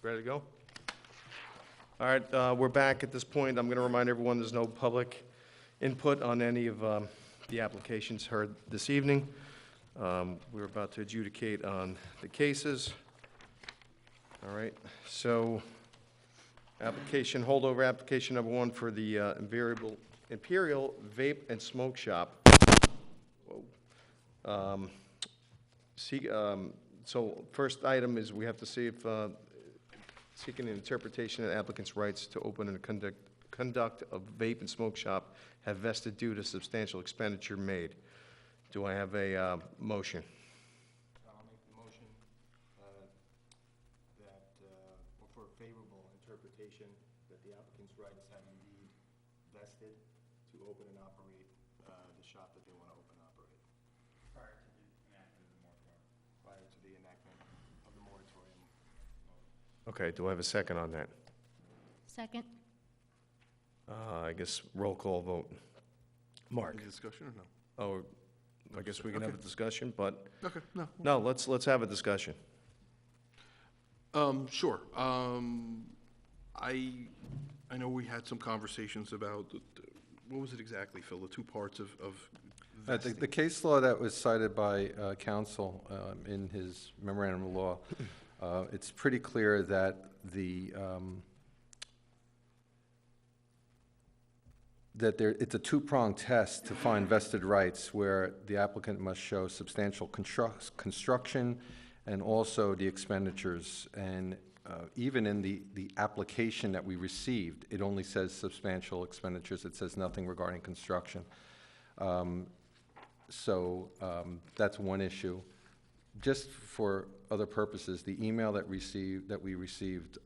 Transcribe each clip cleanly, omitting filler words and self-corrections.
Ready to go? All right, we're back at this point. I'm going to remind everyone there's no public input on any of the applications heard this evening. We're about to adjudicate on the cases. All right, so holdover application number 1 for the Imperial Vape and Smoke Shop. Whoa. So first item is we have to see if seeking an interpretation of the applicant's rights to open and conduct a vape and smoke shop have vested due to substantial expenditure made. Do I have a motion? I'll make the motion that, for a favorable interpretation, that the applicant's rights have indeed vested to open and operate the shop that they want to open and operate. Prior to the enactment of the moratorium. Prior to the enactment of the moratorium. Okay, do I have a second on that? Second. I guess roll call vote. Mark? Any discussion or no? Oh, I guess we can have a discussion, but, Okay, no. no, let's have a discussion. Sure. I know we had some conversations about, what was it exactly, Phil? The two parts of vesting? The case law that was cited by counsel in his memorandum of law, it's pretty clear that it's a two-pronged test to find vested rights, where the applicant must show substantial construction and also the expenditures. And even in the application that we received, it only says substantial expenditures. It says nothing regarding construction. So that's one issue. Just for other purposes, the email that we received,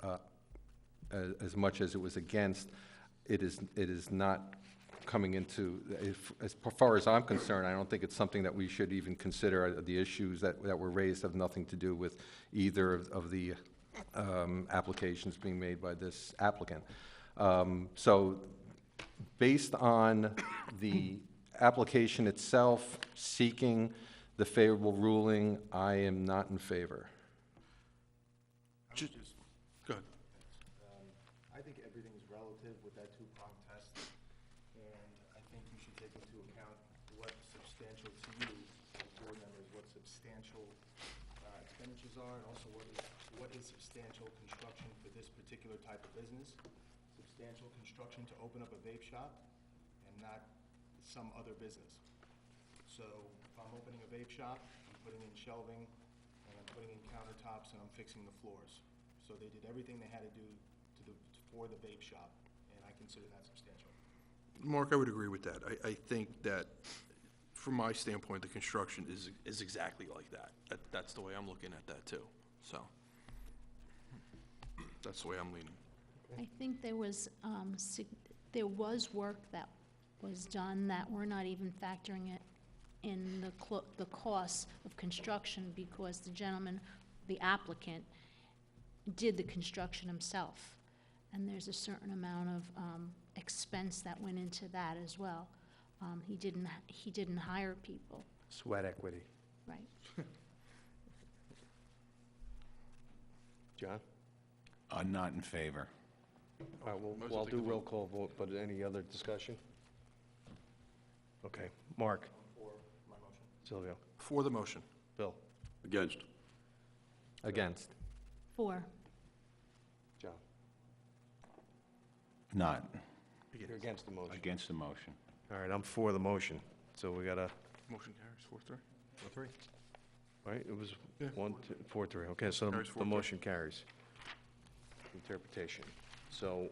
as much as it was against, it is not coming into, as far as I'm concerned, I don't think it's something that we should even consider. The issues that were raised have nothing to do with either of the applications being made by this applicant. So based on the application itself seeking the favorable ruling, I am not in favor. Go ahead. I think everything's relative with that two-pronged test, and I think you should take into account what substantial to you, as board members, what substantial expenditures are, and also what is substantial construction for this particular type of business. Substantial construction to open up a vape shop and not some other business. So if I'm opening a vape shop, I'm putting in shelving, and I'm putting in countertops, and I'm fixing the floors. So they did everything they had to do for the vape shop, and I consider that substantial. Mark, I would agree with that. I think that, from my standpoint, the construction is exactly like that. That's the way I'm looking at that, too. So that's the way I'm leaning. I think there was work that was done that we're not even factoring it in the costs of construction, because the gentleman, the applicant, did the construction himself. And there's a certain amount of expense that went into that as well. He didn't hire people, Sweat equity. right? John? Not in favor. All right, we'll do roll call vote, but any other discussion? Okay, Mark? For my motion. Silvio? For the motion. Bill? Against. Against. 4. John? Not You're against the motion. against the motion. All right, I'm for the motion, so we got a, Motion carries 4-3. 4-3? Right, it was Yeah, 4-3, okay, so Carries the 4-3. motion carries. Interpretation. So,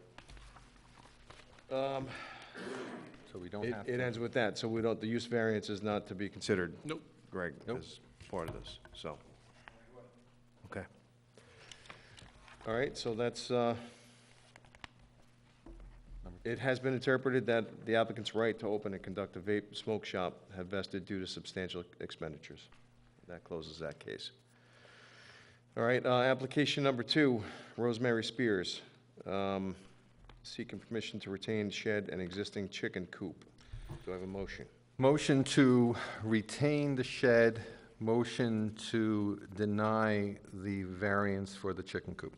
So we don't have it to. ends with that, so we don't, the use variance is not to be considered, Nope. Greg, Nope. as part of this, so. Okay. All right, so that's, it has been interpreted that the applicant's right to open and conduct a vape smoke shop have vested due to substantial expenditures. That closes that case. All right, application number 2, Rosemary Spears, seeking permission to retain shed and existing chicken coop. Do I have a motion? Motion to retain the shed, motion to deny the variance for the chicken coop.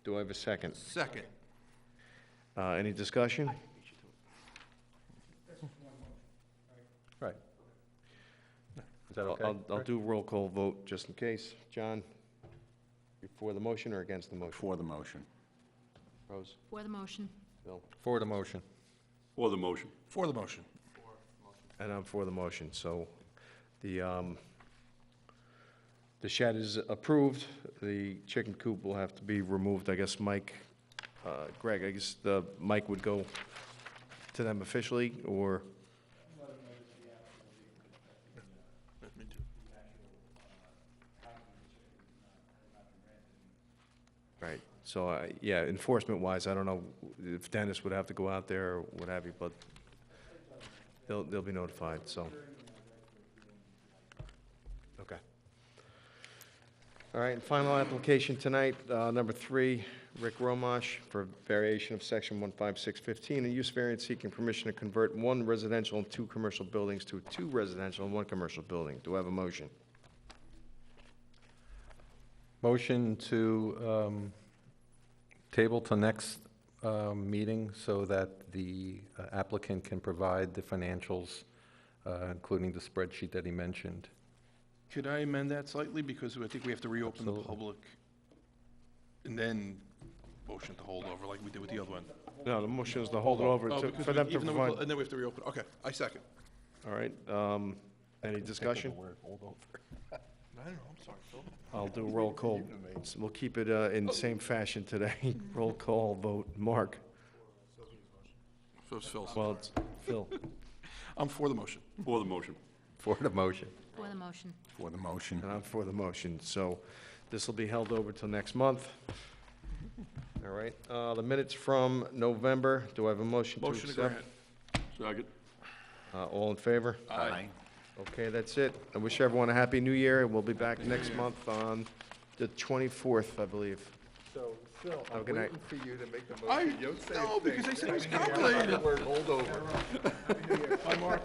Do I have a second? Second. Any discussion? Right. Is that okay? I'll Rick? do roll call vote just in case. John, you for the motion or against the motion? For the motion. Rose? For the motion. Bill? For the motion. For the motion. For the motion. And I'm for the motion, so the shed is approved. The chicken coop will have to be removed. I guess Mike, Greg, I guess the Mike would go to them officially, or? Me too. Right, so, yeah, enforcement-wise, I don't know if Dennis would have to go out there or what have you, but they'll be notified, so. Okay. All right, and final application tonight, number 3, Rick Romash, for variation of section 15615, a use variance seeking permission to convert 1 residential and 2 commercial buildings to 2 residential and 1 commercial building. Do I have a motion? Motion to table to next meeting so that the applicant can provide the financials, including the spreadsheet that he mentioned. Could I amend that slightly, because I think we have to reopen the Absolutely. public, and then motion to hold over like we did with the other one? No, the motion is to hold it over Oh, to- because for we- them to even though we provide. clo- And then we have to reopen, okay, I second. All right, any discussion? I don't know, I'm sorry, Phil. I'll do a roll call. We'll keep it in the same fashion today. Roll call vote. Mark? So it's Phil's. Well, it's Phil. I'm for the motion. For the motion. For the motion. For the motion. For the motion. And I'm for the motion. So this will be held over till next month. All right, the minutes from November, do I have a motion to Motion to accept? grant. Second. All in favor? Aye. Okay, that's it. I wish everyone a happy new year. We'll be back next month on the 24th, I believe. So, Phil, Have a I'm good night. waiting for you to make the I motion. You'll say know, because I said it was thing. calculated. Word hold over. Bye, Mark.